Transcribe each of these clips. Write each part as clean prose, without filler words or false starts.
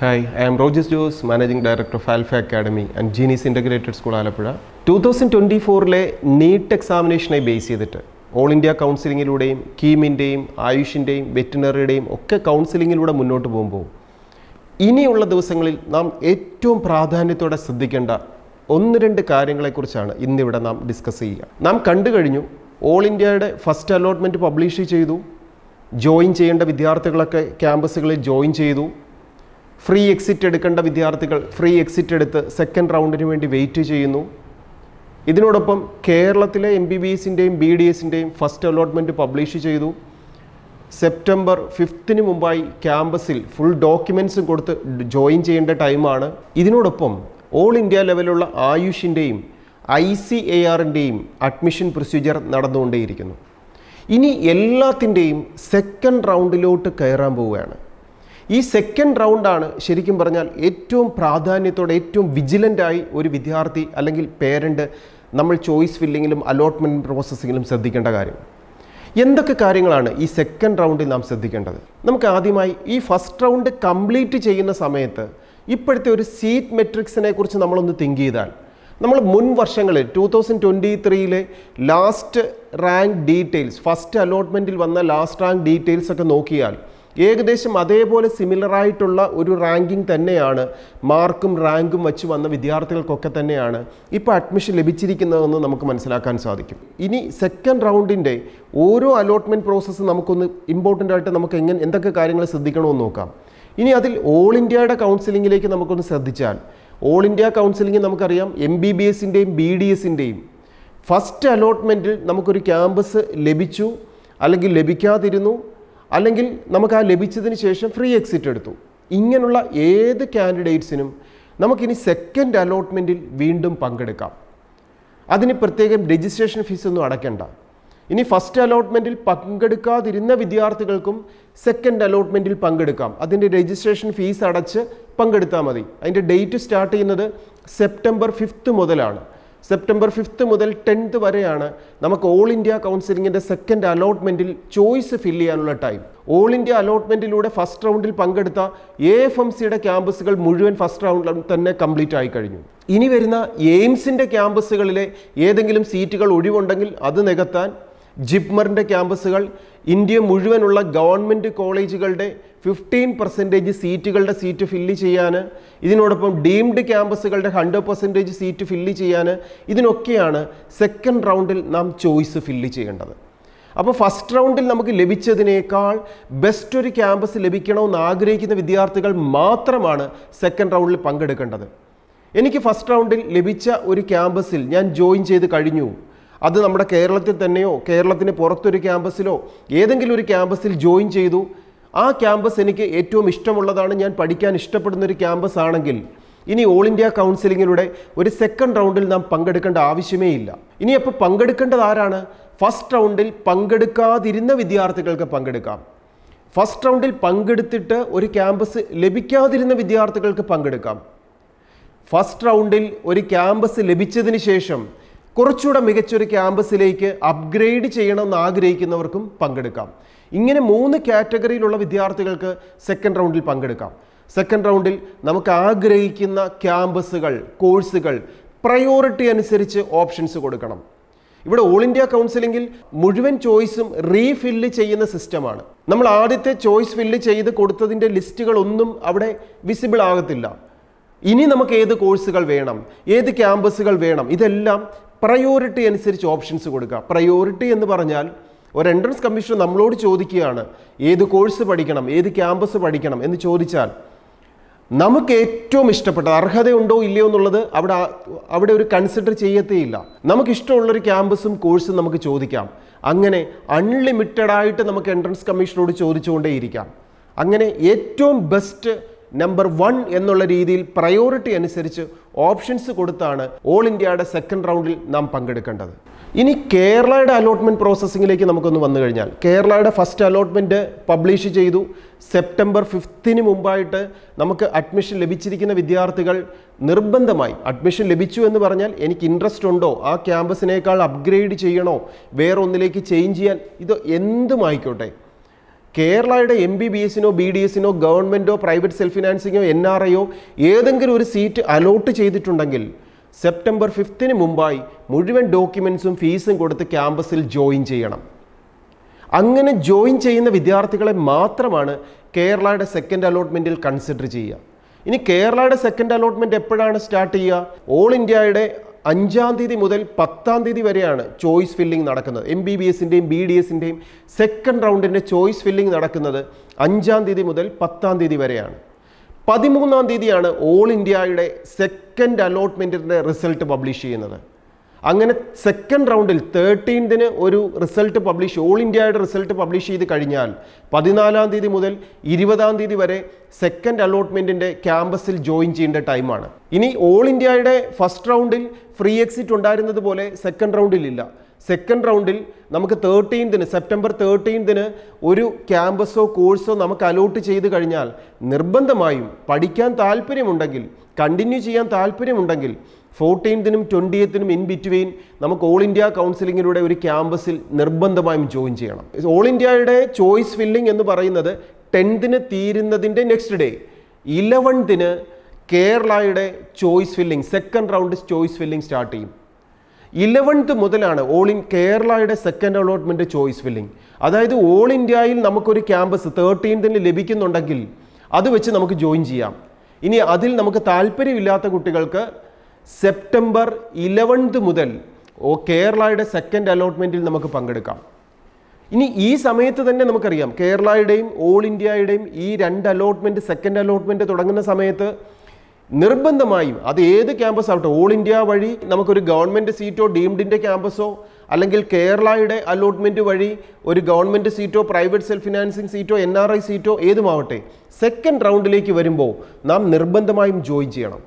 Hi, I am Rogers Jose, Managing Director of Alpha Academy and Genius Integrated School, Alappuzha. 2024 NEET examination base ചെയ്തിട്ട് all India കൗൺസിലിങ്ങിലൂടെയും കീമിൻ്റെയും ആയുഷിൻ്റെയും വെറ്റിനറിയുടെയും ഒക്കെ കൗൺസിലിങ്ങിലൂടെ മുന്നോട്ട് പോകുമ്പോൾ ഇനിയുള്ള ദിവസങ്ങളിൽ നാം ഏറ്റവും പ്രാധാന്യത്തോടെ ശ്രദ്ധിക്കേണ്ട ഒന്ന് രണ്ട് കാര്യങ്ങളെക്കുറിച്ചാണ് ഇന്നിവിടെ നാം ഡിസ്കസ് ചെയ്യുക. നാം കണ്ടു കഴിഞ്ഞു, ഓൾ ഇന്ത്യയുടെ ഫസ്റ്റ് അലോട്ട്മെൻറ്റ് പബ്ലിഷ് ചെയ്തു, ജോയിൻ ചെയ്യേണ്ട വിദ്യാർത്ഥികളൊക്കെ ക്യാമ്പസുകളിൽ ജോയിൻ ചെയ്തു, ഫ്രീ എക്സിറ്റ് എടുക്കേണ്ട വിദ്യാർത്ഥികൾ ഫ്രീ എക്സിറ്റ് എടുത്ത് സെക്കൻഡ് റൗണ്ടിന് വേണ്ടി വെയിറ്റ് ചെയ്യുന്നു. ഇതിനോടൊപ്പം കേരളത്തിലെ MBBSൻ്റെയും BDSൻ്റെയും ഫസ്റ്റ് അലോട്ട്മെൻറ്റ് പബ്ലിഷ് ചെയ്തു. സെപ്റ്റംബർ 5 മുമ്പായി ക്യാമ്പസിൽ ഫുൾ ഡോക്യുമെൻറ്റ്സും കൊടുത്ത് ജോയിൻ ചെയ്യേണ്ട ടൈമാണ്. ഇതിനോടൊപ്പം ഓൾ ഇന്ത്യ ലെവലുള്ള ആയുഷിൻ്റെയും ICARൻ്റെയും അഡ്മിഷൻ പ്രൊസീജിയർ നടന്നുകൊണ്ടേയിരിക്കുന്നു. ഇനി എല്ലാത്തിൻ്റെയും സെക്കൻഡ് റൗണ്ടിലോട്ട് കയറാൻ പോവുകയാണ്. ഈ സെക്കൻഡ് റൗണ്ടാണ് ശരിക്കും പറഞ്ഞാൽ ഏറ്റവും പ്രാധാന്യത്തോടെ ഏറ്റവും വിജിലൻ്റായി ഒരു വിദ്യാർത്ഥി അല്ലെങ്കിൽ പേരൻ്റ് നമ്മൾ ചോയ്സ് ഫില്ലിങ്ങിലും അലോട്ട്മെൻറ്റ് പ്രോസസ്സിങ്ങിലും ശ്രദ്ധിക്കേണ്ട കാര്യം. എന്തൊക്കെ കാര്യങ്ങളാണ് ഈ സെക്കൻഡ് റൗണ്ടിൽ നാം ശ്രദ്ധിക്കേണ്ടത്? നമുക്ക് ആദ്യമായി ഈ ഫസ്റ്റ് റൗണ്ട് കംപ്ലീറ്റ് ചെയ്യുന്ന സമയത്ത് ഇപ്പോഴത്തെ ഒരു സീറ്റ് മെട്രിക്സിനെ കുറിച്ച് നമ്മളൊന്ന് തിങ്ക് ചെയ്താൽ, നമ്മൾ മുൻ വർഷങ്ങളിൽ 2023 ലാസ്റ്റ് റാങ്ക് ഡീറ്റെയിൽസ്, ഫസ്റ്റ് അലോട്ട്മെൻറ്റിൽ വന്ന ലാസ്റ്റ് റാങ്ക് ഡീറ്റെയിൽസ് ഒക്കെ നോക്കിയാൽ ഏകദേശം അതേപോലെ സിമിലറായിട്ടുള്ള ഒരു റാങ്കിങ് തന്നെയാണ്, മാർക്കും റാങ്കും വെച്ച് വന്ന വിദ്യാർത്ഥികൾക്കൊക്കെ തന്നെയാണ് ഇപ്പോൾ അഡ്മിഷൻ ലഭിച്ചിരിക്കുന്നതെന്ന് നമുക്ക് മനസ്സിലാക്കാൻ സാധിക്കും. ഇനി സെക്കൻഡ് റൗണ്ടിൻ്റെ ഓരോ അലോട്ട്മെൻറ്റ് പ്രോസസ്സ് നമുക്കൊന്ന് ഇമ്പോർട്ടൻ്റ് ആയിട്ട് നമുക്ക് എന്തൊക്കെ കാര്യങ്ങൾ ശ്രദ്ധിക്കണമെന്ന് നോക്കാം. ഇനി അതിൽ ഓൾ ഇന്ത്യയുടെ കൗൺസിലിങ്ങിലേക്ക് നമുക്കൊന്ന് ശ്രദ്ധിച്ചാൽ, ഓൾ ഇന്ത്യ കൗൺസിലിംഗ് നമുക്കറിയാം MBBSൻ്റെയും BDSൻ്റെയും ഫസ്റ്റ് അലോട്ട്മെൻറ്റിൽ നമുക്കൊരു ക്യാമ്പസ് ലഭിച്ചു, അല്ലെങ്കിൽ ലഭിക്കാതിരുന്നു, അല്ലെങ്കിൽ നമുക്ക് ആ ലഭിച്ചതിന് ശേഷം ഫ്രീ എക്സിറ്റ് എടുത്തു. ഇങ്ങനെയുള്ള ഏത് കാൻഡിഡേറ്റ്സിനും നമുക്കിനി സെക്കൻഡ് അലോട്ട്മെൻറ്റിൽ വീണ്ടും പങ്കെടുക്കാം. അതിന് പ്രത്യേകം രജിസ്ട്രേഷൻ ഫീസ് ഒന്നും അടയ്ക്കേണ്ട. ഇനി ഫസ്റ്റ് അലോട്ട്മെൻറ്റിൽ പങ്കെടുക്കാതിരുന്ന വിദ്യാർത്ഥികൾക്കും സെക്കൻഡ് അലോട്ട്മെൻറ്റിൽ പങ്കെടുക്കാം. അതിൻ്റെ രജിസ്ട്രേഷൻ ഫീസ് അടച്ച് പങ്കെടുത്താൽ മതി. അതിൻ്റെ ഡേറ്റ് സ്റ്റാർട്ട് ചെയ്യുന്നത് സെപ്റ്റംബർ 5 മുതലാണ്. സെപ്റ്റംബർ 5 മുതൽ 10 വരെയാണ് നമുക്ക് ഓൾ ഇന്ത്യ കൗൺസിലിങ്ങിൻ്റെ സെക്കൻഡ് അലോട്ട്മെൻറ്റിൽ ചോയ്സ് ഫില്ല് ചെയ്യാനുള്ള ടൈം. ഓൾ ഇന്ത്യ അലോട്ട്മെൻറ്റിലൂടെ ഫസ്റ്റ് റൗണ്ടിൽ പങ്കെടുത്ത AFMCയുടെ ക്യാമ്പസുകൾ മുഴുവൻ ഫസ്റ്റ് റൗണ്ടിൽ തന്നെ കംപ്ലീറ്റ് ആയി കഴിഞ്ഞു. ഇനി വരുന്ന എയിംസിൻ്റെ ക്യാമ്പസുകളിലെ ഏതെങ്കിലും സീറ്റുകൾ ഒഴിവുണ്ടെങ്കിൽ അത് നികത്താൻ ജിപ്മറിൻ്റെ ക്യാമ്പസുകൾ, ഇന്ത്യ മുഴുവനുള്ള ഗവൺമെൻറ് കോളേജുകളുടെ 15% സീറ്റുകളുടെ സീറ്റ് ഫില്ല് ചെയ്യാൻ, ഇതിനോടൊപ്പം ഡീംഡ് ക്യാമ്പസുകളുടെ 100% സീറ്റ് ഫില്ല് ചെയ്യാൻ, ഇതിനൊക്കെയാണ് സെക്കൻഡ് റൗണ്ടിൽ നാം ചോയ്സ് ഫില്ല് ചെയ്യേണ്ടത്. അപ്പോൾ ഫസ്റ്റ് റൗണ്ടിൽ നമുക്ക് ലഭിച്ചതിനേക്കാൾ ബെസ്റ്റ് ഒരു ക്യാമ്പസ് ലഭിക്കണമെന്ന് ആഗ്രഹിക്കുന്ന വിദ്യാർത്ഥികൾ മാത്രമാണ് സെക്കൻഡ് റൗണ്ടിൽ പങ്കെടുക്കേണ്ടത്. എനിക്ക് ഫസ്റ്റ് റൗണ്ടിൽ ലഭിച്ച ഒരു ക്യാമ്പസിൽ ഞാൻ ജോയിൻ ചെയ്ത് കഴിഞ്ഞു, അത് നമ്മുടെ കേരളത്തിൽ തന്നെയോ കേരളത്തിന് പുറത്തൊരു ക്യാമ്പസിലോ ഏതെങ്കിലും ഒരു ക്യാമ്പസിൽ ജോയിൻ ചെയ്തു, ആ ക്യാമ്പസ് എനിക്ക് ഏറ്റവും ഇഷ്ടമുള്ളതാണ്, ഞാൻ പഠിക്കാൻ ഇഷ്ടപ്പെടുന്ന ഒരു ക്യാമ്പസ് ആണെങ്കിൽ ഇനി ഓൾ ഇന്ത്യ കൗൺസിലിങ്ങിലൂടെ ഒരു സെക്കൻഡ് റൗണ്ടിൽ നാം പങ്കെടുക്കേണ്ട ആവശ്യമേ ഇല്ല. ഇനി അപ്പോൾ പങ്കെടുക്കേണ്ടത് ആരാണ്? ഫസ്റ്റ് റൗണ്ടിൽ പങ്കെടുക്കാതിരുന്ന വിദ്യാർത്ഥികൾക്ക് പങ്കെടുക്കാം. ഫസ്റ്റ് റൗണ്ടിൽ പങ്കെടുത്തിട്ട് ഒരു ക്യാമ്പസ് ലഭിക്കാതിരുന്ന വിദ്യാർത്ഥികൾക്ക് പങ്കെടുക്കാം. ഫസ്റ്റ് റൗണ്ടിൽ ഒരു ക്യാമ്പസ് ലഭിച്ചതിന് ശേഷം കുറച്ചുകൂടെ മികച്ചൊരു ക്യാമ്പസിലേക്ക് അപ്ഗ്രേഡ് ചെയ്യണമെന്ന് ആഗ്രഹിക്കുന്നവർക്കും പങ്കെടുക്കാം. ഇങ്ങനെ 3 കാറ്റഗറിയിലുള്ള വിദ്യാർത്ഥികൾക്ക് സെക്കൻഡ് റൗണ്ടിൽ പങ്കെടുക്കാം. സെക്കൻഡ് റൗണ്ടിൽ നമുക്ക് ആഗ്രഹിക്കുന്ന ക്യാമ്പസുകൾ, കോഴ്സുകൾ പ്രയോറിറ്റി അനുസരിച്ച് ഓപ്ഷൻസ് കൊടുക്കണം. ഇവിടെ ഓൾ ഇന്ത്യ കൗൺസിലിംഗിൽ മുഴുവൻ ചോയ്സും റീഫില്ല് ചെയ്യുന്ന സിസ്റ്റമാണ്. നമ്മൾ ആദ്യത്തെ ചോയ്സ് ഫില്ല് ചെയ്ത് കൊടുത്തതിൻ്റെ ലിസ്റ്റുകളൊന്നും അവിടെ വിസിബിൾ ആകത്തില്ല. ഇനി നമുക്ക് ഏത് കോഴ്സുകൾ വേണം, ഏത് ക്യാമ്പസുകൾ വേണം, ഇതെല്ലാം പ്രയോറിറ്റി അനുസരിച്ച് ഓപ്ഷൻസ് കൊടുക്കുക. പ്രയോറിറ്റി എന്ന് പറഞ്ഞാൽ ഒരു എൻട്രൻസ് കമ്മീഷൻ നമ്മളോട് ചോദിക്കുകയാണ്, ഏത് കോഴ്സ് പഠിക്കണം, ഏത് ക്യാമ്പസ് പഠിക്കണം എന്ന് ചോദിച്ചാൽ നമുക്ക് ഏറ്റവും ഇഷ്ടപ്പെട്ടത്, അർഹതയുണ്ടോ ഇല്ലയോ എന്നുള്ളത് അവിടെ ഒരു കൺസിഡർ ചെയ്യത്തേയില്ല. നമുക്കിഷ്ടമുള്ളൊരു ക്യാമ്പസും കോഴ്സും നമുക്ക് ചോദിക്കാം. അങ്ങനെ അൺലിമിറ്റഡ് ആയിട്ട് നമുക്ക് എൻട്രൻസ് കമ്മീഷനോട് ചോദിച്ചുകൊണ്ടേയിരിക്കാം. അങ്ങനെ ഏറ്റവും ബെസ്റ്റ് നമ്പർ 1 എന്നുള്ള രീതിയിൽ പ്രയോറിറ്റി അനുസരിച്ച് ഓപ്ഷൻസ് കൊടുത്താണ് ഓൾ ഇന്ത്യയുടെ സെക്കൻഡ് റൗണ്ടിൽ നാം പങ്കെടുക്കേണ്ടത്. ഇനി കേരളയുടെ അലോട്ട്മെൻറ്റ് പ്രോസസ്സിങ്ങിലേക്ക് നമുക്കൊന്ന് വന്നു കഴിഞ്ഞാൽ, കേരളയുടെ ഫസ്റ്റ് അലോട്ട്മെൻറ്റ് പബ്ലിഷ് ചെയ്തു. സെപ്റ്റംബർ 5 മുമ്പായിട്ട് നമുക്ക് അഡ്മിഷൻ ലഭിച്ചിരിക്കുന്ന വിദ്യാർത്ഥികൾ നിർബന്ധമായി, അഡ്മിഷൻ ലഭിച്ചു എന്ന് പറഞ്ഞാൽ എനിക്ക് ഇൻട്രസ്റ്റ് ഉണ്ടോ, ആ ക്യാമ്പസിനേക്കാൾ അപ്ഗ്രേഡ് ചെയ്യണോ, വേറെ ഒന്നിലേക്ക് ചേഞ്ച് ചെയ്യാൻ, ഇത് എന്തുമായിക്കോട്ടെ, കേരളയുടെ MBBSനോ BDSനോ ഗവൺമെൻറ്റോ പ്രൈവറ്റ് സെൽഫ് ഫിനാൻസിങ്ങോ NRIയോ ഏതെങ്കിലും ഒരു സീറ്റ് അലോട്ട് ചെയ്തിട്ടുണ്ടെങ്കിൽ സെപ്റ്റംബർ 5 മുമ്പായി മുഴുവൻ ഡോക്യുമെൻസും ഫീസും കൊടുത്ത് ക്യാമ്പസിൽ ജോയിൻ ചെയ്യണം. അങ്ങനെ ജോയിൻ ചെയ്യുന്ന വിദ്യാർത്ഥികളെ മാത്രമാണ് കേരളയുടെ സെക്കൻഡ് അലോട്ട്മെൻറ്റിൽ കൺസിഡർ ചെയ്യുക. ഇനി കേരളയുടെ സെക്കൻഡ് അലോട്ട്മെൻറ്റ് എപ്പോഴാണ് സ്റ്റാർട്ട് ചെയ്യുക? ഓൾ ഇന്ത്യയുടെ 5-ാം തീയതി മുതൽ 10-ാം തീയതി വരെയാണ് ചോയ്സ് ഫില്ലിംഗ് നടക്കുന്നത്. MBBSൻ്റെയും BDSൻ്റെയും സെക്കൻഡ് റൗണ്ടിൻ്റെ ചോയ്സ് ഫില്ലിംഗ് നടക്കുന്നത് 5-ാം തീയതി മുതൽ 10-ാം തീയതി വരെയാണ്. 13-ാം തീയതിയാണ് ഓൾ ഇന്ത്യയുടെ സെക്കൻഡ് അലോട്ട്മെൻറ്റിൻ്റെ റിസൾട്ട് പബ്ലിഷ് ചെയ്യുന്നത്. അങ്ങനെ സെക്കൻഡ് റൗണ്ടിൽ 13ന് ഒരു റിസൾട്ട് ഓൾ ഇന്ത്യയുടെ റിസൾട്ട് പബ്ലിഷ് ചെയ്ത് കഴിഞ്ഞാൽ 14-ാം തീയതി മുതൽ 20-ാം തീയതി വരെ സെക്കൻഡ് അലോട്ട്മെൻറ്റിൻ്റെ ക്യാമ്പസിൽ ജോയിൻ ചെയ്യേണ്ട ടൈമാണ്. ഇനി ഓൾ ഇന്ത്യയുടെ ഫസ്റ്റ് റൗണ്ടിൽ ഫ്രീ എക്സിറ്റ് ഉണ്ടായിരുന്നത് പോലെ സെക്കൻഡ് റൗണ്ടിലില്ല. സെക്കൻഡ് റൗണ്ടിൽ നമുക്ക് സെപ്റ്റംബർ 13ന് ഒരു ക്യാമ്പസോ കോഴ്സോ നമുക്ക് അലോട്ട് ചെയ്ത് കഴിഞ്ഞാൽ നിർബന്ധമായും പഠിക്കാൻ താല്പര്യമുണ്ടെങ്കിൽ, കണ്ടിന്യൂ ചെയ്യാൻ താല്പര്യമുണ്ടെങ്കിൽ 14നും 20നും ഇൻ ബിറ്റ്വീൻ നമുക്ക് ഓൾ ഇന്ത്യ കൗൺസിലിങ്ങിലൂടെ ഒരു ക്യാമ്പസിൽ നിർബന്ധമായും ജോയിൻ ചെയ്യണം. ഓൾ ഇന്ത്യയുടെ ചോയ്സ് ഫില്ലിംഗ് എന്ന് പറയുന്നത് 10ന് തീരുന്നതിൻ്റെ നെക്സ്റ്റ് ഡേ 11ന് കേരളയുടെ choice filling second round choice filling start ചെയ്യും. 11th മുതലാണ് കേരളയുടെ സെക്കൻഡ് അലോട്ട്മെൻറ്റ് ചോയ്സ് ഫില്ലിംഗ്. അതായത് ഓൾ ഇന്ത്യയിൽ നമുക്കൊരു ക്യാമ്പസ് 13ന് ലഭിക്കുന്നുണ്ടെങ്കിൽ അത് വെച്ച് നമുക്ക് ജോയിൻ ചെയ്യാം. ഇനി അതിൽ നമുക്ക് താല്പര്യമില്ലാത്ത കുട്ടികൾക്ക് സെപ്റ്റംബർ 11th മുതൽ കേരളയുടെ സെക്കൻഡ് അലോട്ട്മെൻറ്റിൽ നമുക്ക് പങ്കെടുക്കാം. ഇനി ഈ സമയത്ത് തന്നെ നമുക്കറിയാം കേരളയുടെയും ഓൾ ഇന്ത്യയുടെയും ഈ 2 അലോട്ട്മെൻറ്റ് സെക്കൻഡ് അലോട്ട്മെൻറ്റ് തുടങ്ങുന്ന സമയത്ത് നിർബന്ധമായും അത് ഏത് ക്യാമ്പസ് ആവട്ടെ, ഓൾ ഇന്ത്യ വഴി നമുക്കൊരു ഗവൺമെൻറ് സീറ്റോ ഡീംഡിൻ്റെ ക്യാമ്പസോ അല്ലെങ്കിൽ കേരളയുടെ അലോട്ട്മെൻറ്റ് വഴി ഒരു ഗവൺമെൻറ് സീറ്റോ പ്രൈവറ്റ് സെൽഫ് ഫിനാൻസിങ് സീറ്റോ NRI സീറ്റോ ഏതുമാവട്ടെ, സെക്കൻഡ് റൗണ്ടിലേക്ക് വരുമ്പോൾ നാം നിർബന്ധമായും ജോയിൻ ചെയ്യണം.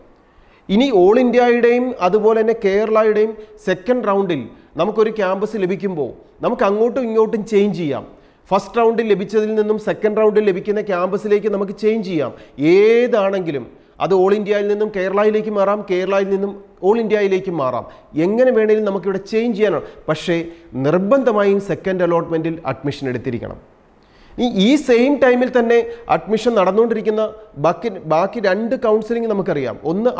ഇനി ഓൾ ഇന്ത്യയുടെയും അതുപോലെ തന്നെ കേരളയുടെയും സെക്കൻഡ് റൗണ്ടിൽ നമുക്കൊരു ക്യാമ്പസ് ലഭിക്കുമ്പോൾ നമുക്ക് അങ്ങോട്ടും ഇങ്ങോട്ടും ചേഞ്ച് ചെയ്യാം. ഫസ്റ്റ് റൗണ്ടിൽ ലഭിച്ചതിൽ നിന്നും സെക്കൻഡ് റൗണ്ടിൽ ലഭിക്കുന്ന ക്യാമ്പസിലേക്ക് നമുക്ക് ചേഞ്ച് ചെയ്യാം. ഏതാണെങ്കിലും അത് ഓൾ ഇന്ത്യയിൽ നിന്നും കേരളയിലേക്ക് മാറാം, കേരളയിൽ നിന്നും ഓൾ ഇന്ത്യയിലേക്ക് മാറാം. എങ്ങനെ വേണമെങ്കിലും നമുക്കിവിടെ ചേഞ്ച് ചെയ്യാനാണ്. പക്ഷേ നിർബന്ധമായും സെക്കൻഡ് അലോട്ട്മെൻറ്റിൽ അഡ്മിഷൻ എടുത്തിരിക്കണം. ഈ സെയിം ടൈമിൽ തന്നെ അഡ്മിഷൻ നടന്നുകൊണ്ടിരിക്കുന്ന ബാക്കി 2 കൗൺസിലിംഗ് നമുക്കറിയാം. ഒന്ന്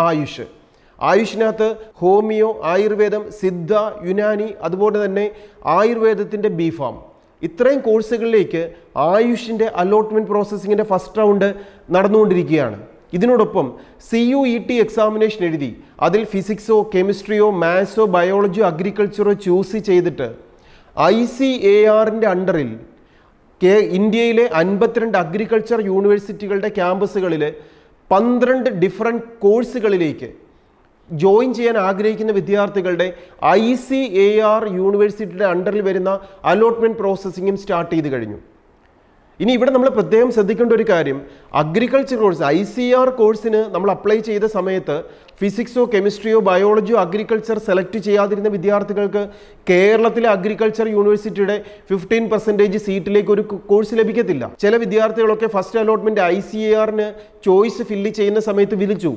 ആയുഷിനകത്ത് ഹോമിയോ, ആയുർവേദം, സിദ്ധ, യുനാനി, അതുപോലെ തന്നെ ആയുർവേദത്തിൻ്റെ B.Pharm ഇത്രയും കോഴ്സുകളിലേക്ക് ആയുഷിൻ്റെ അലോട്ട്മെൻറ്റ് പ്രോസസ്സിങ്ങിൻ്റെ ഫസ്റ്റ് റൗണ്ട് നടന്നുകൊണ്ടിരിക്കുകയാണ്. ഇതിനോടൊപ്പം CUET എക്സാമിനേഷൻ എഴുതി അതിൽ ഫിസിക്സോ കെമിസ്ട്രിയോ മാത്സോ ബയോളജിയോ അഗ്രികൾച്ചറോ ചൂസ് ചെയ്തിട്ട് ICARൻ്റെ അണ്ടറിൽ ഇന്ത്യയിലെ 52 അഗ്രികൾച്ചർ യൂണിവേഴ്സിറ്റികളുടെ ക്യാമ്പസുകളിൽ 12 ഡിഫറെൻറ്റ് കോഴ്സുകളിലേക്ക് ജോയിൻ ചെയ്യാൻ ആഗ്രഹിക്കുന്ന വിദ്യാർത്ഥികളുടെ ICAR യൂണിവേഴ്സിറ്റിയുടെ അണ്ടറിൽ വരുന്ന അലോട്ട്മെൻറ്റ് പ്രോസസ്സിങ്ങും സ്റ്റാർട്ട് ചെയ്ത് കഴിഞ്ഞു. ഇനി ഇവിടെ നമ്മൾ പ്രത്യേകം ശ്രദ്ധിക്കേണ്ട ഒരു കാര്യം, അഗ്രികൾച്ചർ കോഴ്സ് ICAR കോഴ്സിന് നമ്മൾ അപ്ലൈ ചെയ്ത സമയത്ത് ഫിസിക്സോ കെമിസ്ട്രിയോ ബയോളജിയോ അഗ്രികൾച്ചർ സെലക്ട് ചെയ്യാതിരുന്ന വിദ്യാർത്ഥികൾക്ക് കേരളത്തിലെ അഗ്രികൾച്ചർ യൂണിവേഴ്സിറ്റിയുടെ 15% സീറ്റിലേക്ക് ഒരു കോഴ്സ് ലഭിക്കത്തില്ല. ചില വിദ്യാർത്ഥികളൊക്കെ ഫസ്റ്റ് അലോട്ട്മെൻറ്റ് ICARന് ചോയ്സ് ഫില്ല് ചെയ്യുന്ന സമയത്ത് വിളിച്ചു,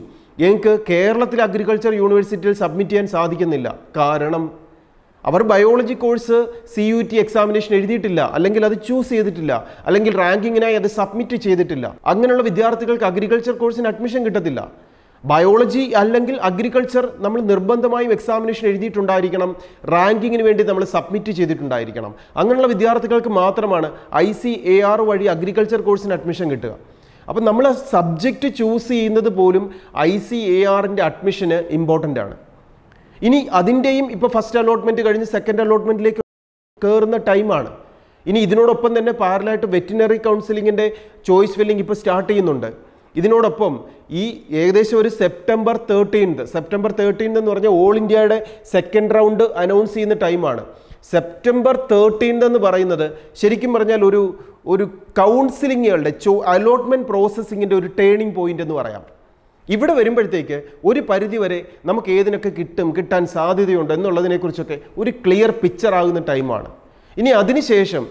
എനിക്ക് കേരളത്തിലെ അഗ്രികൾച്ചർ യൂണിവേഴ്സിറ്റിയിൽ സബ്മിറ്റ് ചെയ്യാൻ സാധിക്കുന്നില്ല. കാരണം അവർ ബയോളജി കോഴ്സ് CUET എക്സാമിനേഷൻ എഴുതിയിട്ടില്ല, അല്ലെങ്കിൽ അത് ചൂസ് ചെയ്തിട്ടില്ല, അല്ലെങ്കിൽ റാങ്കിങ്ങിനായി അത് സബ്മിറ്റ് ചെയ്തിട്ടില്ല. അങ്ങനെയുള്ള വിദ്യാർത്ഥികൾക്ക് അഗ്രികൾച്ചർ കോഴ്സിന് അഡ്മിഷൻ കിട്ടത്തില്ല. ബയോളജി അല്ലെങ്കിൽ അഗ്രികൾച്ചർ നമ്മൾ നിർബന്ധമായും എക്സാമിനേഷൻ എഴുതിയിട്ടുണ്ടായിരിക്കണം, റാങ്കിങ്ങിന് വേണ്ടി നമ്മൾ സബ്മിറ്റ് ചെയ്തിട്ടുണ്ടായിരിക്കണം. അങ്ങനെയുള്ള വിദ്യാർത്ഥികൾക്ക് മാത്രമാണ് ICAR വഴി അഗ്രികൾച്ചർ കോഴ്സിന് അഡ്മിഷൻ കിട്ടുക. അപ്പം നമ്മൾ സബ്ജക്റ്റ് ചൂസ് ചെയ്യുന്നത് പോലും ICARൻ്റെ അഡ്മിഷന് ഇമ്പോർട്ടൻ്റ് ആണ്. ഇനി അതിൻ്റെയും ഇപ്പോൾ ഫസ്റ്റ് അലോട്ട്മെൻറ്റ് കഴിഞ്ഞ് സെക്കൻഡ് അലോട്ട്മെൻറ്റിലേക്ക് കയറുന്ന ടൈമാണ്. ഇനി ഇതിനോടൊപ്പം തന്നെ പാരലായിട്ട് വെറ്റിനറി കൗൺസിലിങ്ങിൻ്റെ ചോയ്സ് ഫില്ലിംഗ് ഇപ്പോൾ സ്റ്റാർട്ട് ചെയ്യുന്നുണ്ട്. ഇതിനോടൊപ്പം ഈ ഏകദേശം ഒരു സെപ്റ്റംബർ 13 എന്ന് പറഞ്ഞാൽ ഓൾ ഇന്ത്യയുടെ സെക്കൻഡ് റൗണ്ട് അനൗൺസ് ചെയ്യുന്ന ടൈമാണ്. സെപ്റ്റംബർ 13 എന്ന് പറയുന്നത് ശരിക്കും പറഞ്ഞാൽ ഒരു കൗൺസിലിങ്ങുകളുടെ അലോട്ട്മെൻറ്റ് പ്രോസസ്സിങ്ങിൻ്റെ ഒരു ടേണിംഗ് പോയിൻ്റ് എന്ന് പറയാം. ഇവിടെ വരുമ്പോഴത്തേക്ക് ഒരു പരിധിവരെ നമുക്ക് ഏതിനൊക്കെ കിട്ടാൻ സാധ്യതയുണ്ട് എന്നുള്ളതിനെക്കുറിച്ചൊക്കെ ഒരു ക്ലിയർ പിക്ചർ ആകുന്ന ടൈമാണ്. ഇനി അതിനുശേഷം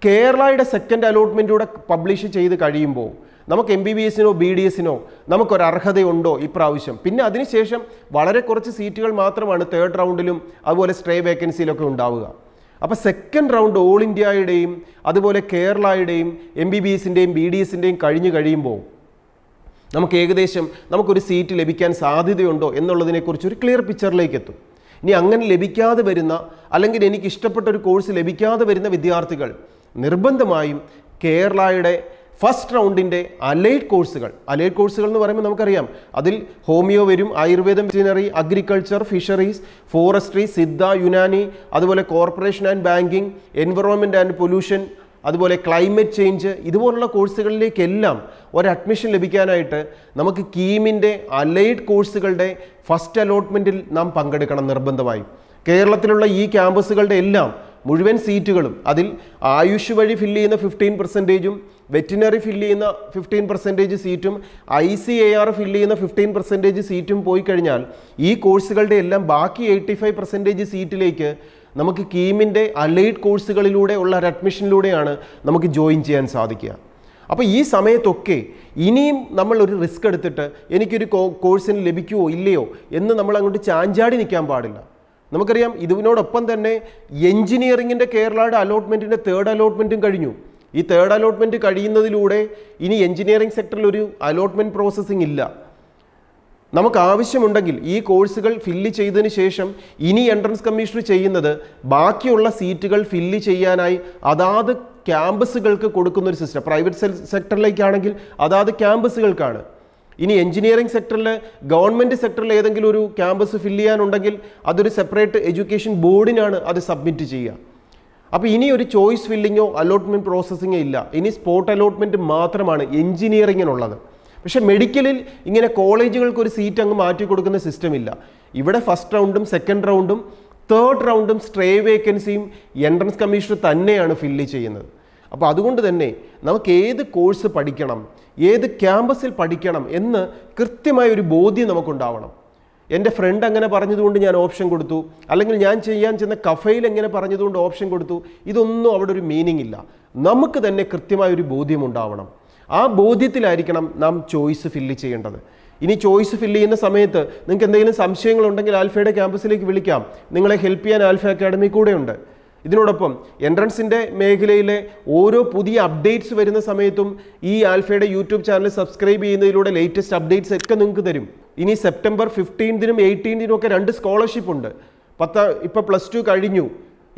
കേരളയുടെ സെക്കൻഡ് അലോട്ട്മെൻറ്റൂടെ പബ്ലിഷ് ചെയ്ത് കഴിയുമ്പോൾ നമുക്ക് MBBSനോ BDSനോ നമുക്കൊരു അർഹതയുണ്ടോ ഇപ്രാവശ്യം? പിന്നെ അതിനുശേഷം വളരെ കുറച്ച് സീറ്റുകൾ മാത്രമാണ് തേർഡ് റൗണ്ടിലും അതുപോലെ സ്ട്രേ വേക്കൻസിയിലൊക്കെ ഉണ്ടാവുക. അപ്പോൾ സെക്കൻഡ് റൗണ്ട് ഓൾ ഇന്ത്യയുടെയും അതുപോലെ കേരളയുടെയും MBBSൻ്റെയും BDSൻ്റെയും കഴിയുമ്പോൾ നമുക്ക് ഏകദേശം നമുക്കൊരു സീറ്റ് ലഭിക്കാൻ സാധ്യതയുണ്ടോ എന്നുള്ളതിനെക്കുറിച്ച് ഒരു ക്ലിയർ പിക്ചറിലേക്ക് എത്തും. ഇനി അങ്ങനെ ലഭിക്കാതെ വരുന്ന അല്ലെങ്കിൽ എനിക്ക് ഇഷ്ടപ്പെട്ട ഒരു കോഴ്സ് ലഭിക്കാതെ വരുന്ന വിദ്യാർത്ഥികൾ നിർബന്ധമായും കേരളയുടെ ഫസ്റ്റ് റൗണ്ടിൻ്റെ അലൈഡ് കോഴ്സുകൾ എന്ന് പറയുമ്പോൾ നമുക്കറിയാം അതിൽ ഹോമിയോ വരും, ആയുർവേദം, veterinary, agriculture, fisheries, forestry, Siddha, Unani, അതുപോലെ corporation and banking, environment and pollution, അതുപോലെ ക്ലൈമറ്റ് ചേഞ്ച്, ഇതുപോലുള്ള കോഴ്സുകളിലേക്കെല്ലാം ഒരു അഡ്മിഷൻ ലഭിക്കാനായിട്ട് നമുക്ക് കീമിൻ്റെ അലൈഡ് കോഴ്സുകളുടെ ഫസ്റ്റ് അലോട്ട്മെൻറ്റിൽ നാം പങ്കെടുക്കണം നിർബന്ധമായും. കേരളത്തിലുള്ള ഈ ക്യാമ്പസുകളുടെ എല്ലാം മുഴുവൻ സീറ്റുകളും അതിൽ ആയുഷ് വഴി ഫില്ല് ചെയ്യുന്ന 15%, വെറ്റിനറി ഫില്ല് ചെയ്യുന്ന 15% സീറ്റും, ICAR ഫില്ല് ചെയ്യുന്ന 15% സീറ്റും പോയി കഴിഞ്ഞാൽ ഈ കോഴ്സുകളുടെ എല്ലാം ബാക്കി 85% സീറ്റിലേക്ക് നമുക്ക് കീമിൻ്റെ അലൈഡ് കോഴ്സുകളിലൂടെ ഉള്ള ഒരു അഡ്മിഷനിലൂടെയാണ് നമുക്ക് ജോയിൻ ചെയ്യാൻ സാധിക്കുക. അപ്പോൾ ഈ സമയത്തൊക്കെ ഇനിയും നമ്മൾ ഒരു റിസ്ക് എടുത്തിട്ട് എനിക്കൊരു കോഴ്സിന് ലഭിക്കുമോ ഇല്ലയോ എന്ന് നമ്മൾ അങ്ങോട്ട് ചാഞ്ചാടി നിൽക്കാൻ പാടില്ല. നമുക്കറിയാം ഇതിനോടൊപ്പം തന്നെ എഞ്ചിനീയറിങ്ങിൻ്റെ കേരളയുടെ അലോട്ട്മെൻറ്റിൻ്റെ തേർഡ് അലോട്ട്മെൻറ്റും കഴിഞ്ഞു. ഈ തേർഡ് അലോട്ട്മെൻറ്റ് കഴിയുന്നതിലൂടെ ഇനി എഞ്ചിനീയറിംഗ് സെക്ടറിൽ ഒരു അലോട്ട്മെൻറ്റ് പ്രോസസ്സിംഗ് ഇല്ല. നമുക്ക് ആവശ്യമുണ്ടെങ്കിൽ ഈ കോഴ്സുകൾ ഫില്ല് ചെയ്തതിന് ശേഷം ഇനി എൻട്രൻസ് കമ്മീഷണർ ചെയ്യുന്നത് ബാക്കിയുള്ള സീറ്റുകൾ ഫില്ല് ചെയ്യാനായി അതാത് ക്യാമ്പസുകൾക്ക് കൊടുക്കുന്നൊരു സിസ്റ്റം. പ്രൈവറ്റ് സെക്ടറിലേക്കാണെങ്കിൽ അതാത് ക്യാമ്പസുകൾക്കാണ്. ഇനി എഞ്ചിനീയറിംഗ് സെക്ടറിൽ ഗവൺമെൻറ് സെക്ടറിൽ ഏതെങ്കിലും ഒരു ക്യാമ്പസ് ഫില്ല് ചെയ്യാനുണ്ടെങ്കിൽ അതൊരു സെപ്പറേറ്റ് എഡ്യൂക്കേഷൻ ബോർഡിനാണ് അത് സബ്മിറ്റ് ചെയ്യുക. അപ്പോൾ ഇനി ഒരു ചോയ്സ് ഫില്ലിങ്ങോ അലോട്ട്മെൻറ്റ് പ്രോസസ്സിങ്ങോ ഇല്ല. ഇനി സ്പോട്ട് അലോട്ട്മെൻറ്റ് മാത്രമാണ് എഞ്ചിനീയറിങ്ങിനുള്ളത്. പക്ഷേ മെഡിക്കലിൽ ഇങ്ങനെ കോളേജുകൾക്ക് ഒരു സീറ്റ് അങ്ങ് മാറ്റി കൊടുക്കുന്ന സിസ്റ്റം ഇല്ല. ഇവിടെ ഫസ്റ്റ് റൗണ്ടും സെക്കൻഡ് റൗണ്ടും തേർഡ് റൗണ്ടും സ്ട്രേ വേക്കൻസിയും എൻട്രൻസ് കമ്മീഷണർ തന്നെയാണ് ഫില്ല് ചെയ്യുന്നത്. അപ്പോൾ അതുകൊണ്ട് തന്നെ നമുക്ക് ഏത് കോഴ്സ് പഠിക്കണം, ഏത് ക്യാമ്പസിൽ പഠിക്കണം എന്ന് കൃത്യമായ ഒരു ബോധ്യം നമുക്കുണ്ടാവണം. എൻ്റെ ഫ്രണ്ട് അങ്ങനെ പറഞ്ഞതുകൊണ്ട് ഞാൻ ഓപ്ഷൻ കൊടുത്തു, അല്ലെങ്കിൽ ഞാൻ ചെയ്യാൻ ചെന്ന കഫയിൽ എങ്ങനെ പറഞ്ഞതുകൊണ്ട് ഓപ്ഷൻ കൊടുത്തു, ഇതൊന്നും അവിടെ ഒരു മീനിങ് ഇല്ല. നമുക്ക് തന്നെ കൃത്യമായൊരു ബോധ്യമുണ്ടാവണം. ആ ബോധ്യത്തിലായിരിക്കണം നാം ചോയ്സ് ഫില്ല് ചെയ്യേണ്ടത്. ഇനി ചോയ്സ് ഫില്ല് ചെയ്യുന്ന സമയത്ത് നിങ്ങൾക്ക് എന്തെങ്കിലും സംശയങ്ങളുണ്ടെങ്കിൽ ആൽഫയുടെ ക്യാമ്പസിലേക്ക് വിളിക്കാം. നിങ്ങളെ ഹെൽപ്പ് ചെയ്യാൻ ആൽഫ അക്കാഡമി കൂടെയുണ്ട്. ഇതിനോടൊപ്പം എൻട്രൻസിൻ്റെ മേഖലയിലെ ഓരോ പുതിയ അപ്ഡേറ്റ്സ് വരുന്ന സമയത്തും ഈ ആൽഫയുടെ യൂട്യൂബ് ചാനൽ സബ്സ്ക്രൈബ് ചെയ്യുന്നതിലൂടെ ലേറ്റസ്റ്റ് അപ്ഡേറ്റ്സ് ഒക്കെ നിങ്ങൾക്ക് തരും. ഇനി സെപ്റ്റംബർ 15-നും 18-നും ഒക്കെ 2 സ്കോളർഷിപ്പ് ഉണ്ട്. ഇപ്പോൾ +2 കഴിഞ്ഞു,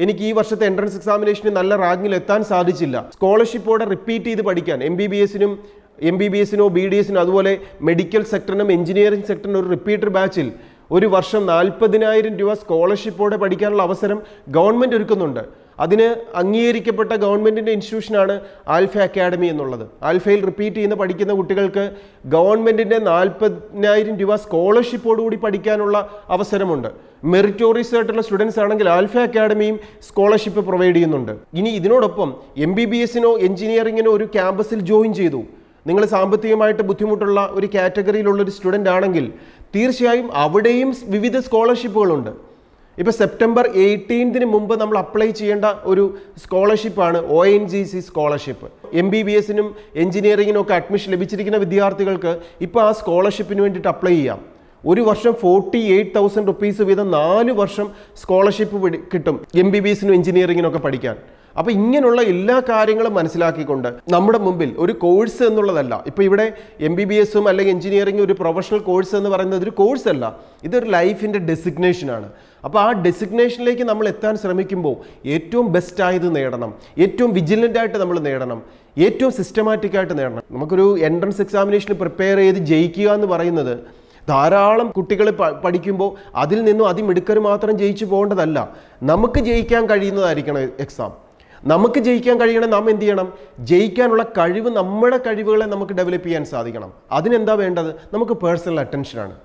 എനിക്ക് ഈ വർഷത്തെ എൻട്രൻസ് എക്സാമിനേഷന് നല്ല റാങ്കിൽ എത്താൻ സാധിച്ചില്ല. സ്കോളർഷിപ്പോടെ റിപ്പീറ്റ് ചെയ്ത് പഠിക്കാൻ MBBSനോ BDSനോ അതുപോലെ മെഡിക്കൽ സെക്ടറിനും എഞ്ചിനീയറിംഗ് സെക്ടറിനും ഒരു റിപ്പീറ്റർ ബാച്ചിൽ ഒരു വർഷം 40,000 രൂപ സ്കോളർഷിപ്പോടെ പഠിക്കാനുള്ള അവസരം ഗവൺമെൻറ് ഒരുക്കുന്നുണ്ട്. അതിന് അംഗീകരിക്കപ്പെട്ട ഗവൺമെൻറ്റിൻ്റെ ഇൻസ്റ്റിറ്റ്യൂഷനാണ് ആൽഫ അക്കാഡമി എന്നുള്ളത്. ആൽഫയിൽ റിപ്പീറ്റ് ചെയ്യുന്ന പഠിക്കുന്ന കുട്ടികൾക്ക് ഗവൺമെൻറ്റിൻ്റെ 40,000 രൂപ സ്കോളർഷിപ്പോടുകൂടി പഠിക്കാനുള്ള അവസരമുണ്ട്. മെറിറ്റോറിയസ് ആയിട്ടുള്ള സ്റ്റുഡൻസ് ആണെങ്കിൽ ആൽഫ അക്കാഡമിയും സ്കോളർഷിപ്പ് പ്രൊവൈഡ് ചെയ്യുന്നുണ്ട്. ഇനി ഇതിനോടൊപ്പം MBBSനോ എഞ്ചിനീയറിങ്ങിനോ ഒരു ക്യാമ്പസിൽ ജോയിൻ ചെയ്തു, നിങ്ങൾ സാമ്പത്തികമായിട്ട് ബുദ്ധിമുട്ടുള്ള ഒരു കാറ്റഗറിയിലുള്ളൊരു സ്റ്റുഡൻ്റ് ആണെങ്കിൽ തീർച്ചയായും അവിടെയും വിവിധ സ്കോളർഷിപ്പുകളുണ്ട്. ഇപ്പോൾ സെപ്റ്റംബർ 18-ന് മുമ്പ് നമ്മൾ അപ്ലൈ ചെയ്യേണ്ട ഒരു സ്കോളർഷിപ്പാണ് ONGC സ്കോളർഷിപ്പ്. MBBSനും എഞ്ചിനീയറിങ്ങിനും ഒക്കെ അഡ്മിഷൻ ലഭിച്ചിരിക്കുന്ന വിദ്യാർത്ഥികൾക്ക് ഇപ്പോൾ ആ സ്കോളർഷിപ്പിന് വേണ്ടിയിട്ട് അപ്ലൈ ചെയ്യാം. ഒരു വർഷം 48,000 റുപ്പീസ് വീതം 4 വർഷം സ്കോളർഷിപ്പ് കിട്ടും MBBSനും എഞ്ചിനീയറിങ്ങിനും ഒക്കെ പഠിക്കാൻ. അപ്പോൾ ഇങ്ങനെയുള്ള എല്ലാ കാര്യങ്ങളും മനസ്സിലാക്കിക്കൊണ്ട് നമ്മുടെ മുമ്പിൽ ഒരു കോഴ്സ് എന്നുള്ളതല്ല, ഇപ്പോൾ ഇവിടെ MBBSും അല്ലെങ്കിൽ എഞ്ചിനീയറിംഗും ഒരു പ്രൊഫഷണൽ കോഴ്സ് എന്ന് പറയുന്നത് ഒരു കോഴ്സ് അല്ല, ഇതൊരു ലൈഫിൻ്റെ ഡെസിഗ്നേഷനാണ്. അപ്പോൾ ആ ഡെസിഗ്നേഷനിലേക്ക് നമ്മൾ എത്താൻ ശ്രമിക്കുമ്പോൾ ഏറ്റവും ബെസ്റ്റായത് നേടണം, ഏറ്റവും വിജിലൻ്റായിട്ട് നമ്മൾ നേടണം, ഏറ്റവും സിസ്റ്റമാറ്റിക്കായിട്ട് നേടണം. നമുക്കൊരു എൻട്രൻസ് എക്സാമിനേഷന് പ്രിപ്പയർ ചെയ്ത് ജയിക്കുക എന്ന് പറയുന്നത് ധാരാളം കുട്ടികൾ പഠിക്കുമ്പോൾ അതിൽ നിന്നും അതിമിടുക്കർ മാത്രം ജയിച്ചു പോകേണ്ടതല്ല. നമുക്ക് ജയിക്കാൻ കഴിയുന്നതായിരിക്കണം എക്സാം. നമുക്ക് ജയിക്കാൻ കഴിയണം, നാം എന്ത് ചെയ്യണം? ജയിക്കാനുള്ള കഴിവ്, നമ്മുടെ കഴിവുകളെ നമുക്ക് ഡെവലപ്പ് ചെയ്യാൻ സാധിക്കണം. അതിനെന്താ വേണ്ടത്? നമുക്ക് പേഴ്സണൽ അറ്റൻഷനാണ്.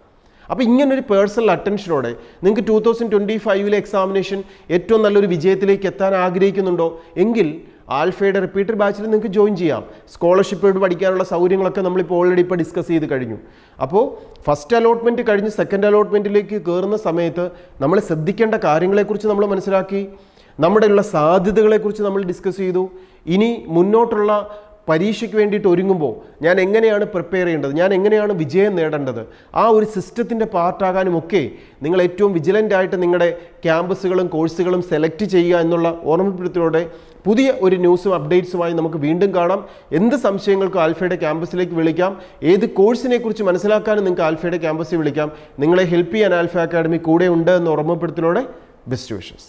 അപ്പോൾ ഇങ്ങനൊരു പേഴ്സണൽ അറ്റൻഷനോടെ നിങ്ങൾക്ക് 2025 എക്സാമിനേഷൻ ഏറ്റവും നല്ലൊരു വിജയത്തിലേക്ക് എത്താൻ ആഗ്രഹിക്കുന്നുണ്ടോ എങ്കിൽ ആൽഫയുടെ റിപ്പീറ്റർ ബാച്ചിൽ നിങ്ങൾക്ക് ജോയിൻ ചെയ്യാം. സ്കോളർഷിപ്പോട് പഠിക്കാനുള്ള സൗകര്യങ്ങളൊക്കെ നമ്മളിപ്പോൾ ഓൾറെഡി ഡിസ്കസ് ചെയ്ത് കഴിഞ്ഞു. അപ്പോൾ ഫസ്റ്റ് അലോട്ട്മെൻറ്റ് കഴിഞ്ഞ് സെക്കൻഡ് അലോട്ട്മെൻറ്റിലേക്ക് കയറുന്ന സമയത്ത് നമ്മൾ ശ്രദ്ധിക്കേണ്ട കാര്യങ്ങളെക്കുറിച്ച് നമ്മൾ മനസ്സിലാക്കി, നമ്മുടെയുള്ള സാധ്യതകളെക്കുറിച്ച് നമ്മൾ ഡിസ്കസ് ചെയ്തു. ഇനി മുന്നോട്ടുള്ള പരീക്ഷയ്ക്ക് വേണ്ടിയിട്ട് ഒരുങ്ങുമ്പോൾ ഞാൻ എങ്ങനെയാണ് പ്രിപ്പയർ ചെയ്യേണ്ടത്, ഞാൻ എങ്ങനെയാണ് വിജയം നേടേണ്ടത്, ആ ഒരു സിസ്റ്റത്തിൻ്റെ പാർട്ടാകാനുമൊക്കെ നിങ്ങൾ ഏറ്റവും വിജിലൻ്റ് ആയിട്ട് നിങ്ങളുടെ ക്യാമ്പസുകളും കോഴ്സുകളും സെലക്ട് ചെയ്യുക എന്നുള്ള ഓർമ്മപ്പെടുത്തലോടെ പുതിയ ഒരു ന്യൂസും അപ്ഡേറ്റ്സുമായി നമുക്ക് വീണ്ടും കാണാം. എന്ത് സംശയങ്ങൾക്കും ആൽഫയുടെ ക്യാമ്പസിലേക്ക് വിളിക്കാം. ഏത് കോഴ്സിനെ കുറിച്ച് മനസ്സിലാക്കാനും നിങ്ങൾക്ക് ആൽഫയുടെ ക്യാമ്പസിൽ വിളിക്കാം. നിങ്ങളെ ഹെൽപ്പ് ചെയ്യാൻ ആൽഫ അക്കാഡമി കൂടെ ഉണ്ട് എന്ന് ഓർമ്മപ്പെടുത്തലോടെ ബെസ്റ്റ് വിഷസ്.